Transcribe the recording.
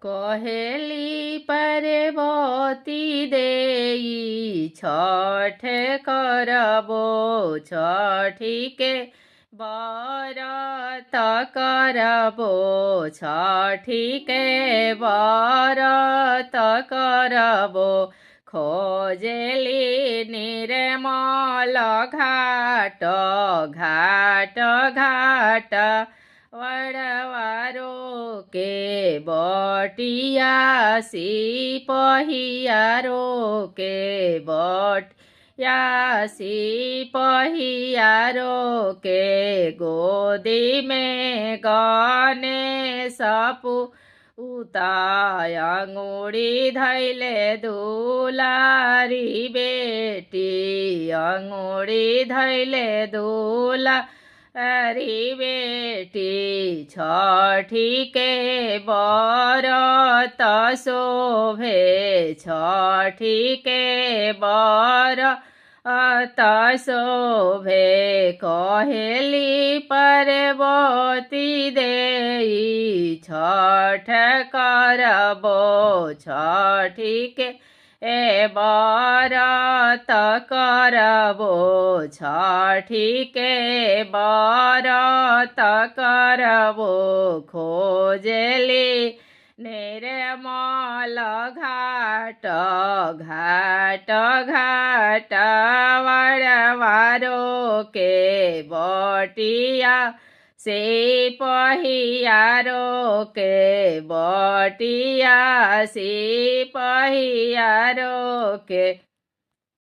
कहेली पार्वती देई छठ करबो छठी के व्रत करबो छठी के व्रत करबो खोजेली निर्मल घाट घाट घाट वड़वारो के बटिया सिपहियारो के बटिया सिपहियारो के गोदी में गणेश उताय अंगुड़ी धैले दुलारी बेटी अंगुड़ी धैले दुलारी बेटी छठी के व्रत शोभे छठी के व्रत शोभे कहेली पार्वती देई छठ करबो छठी के व्रत करबो छठी के व्रत करबो खोजेली निर्मल घाट घाट घाट वड़वारो के बटिया सिपहियारो के बटिया सिपहियारो के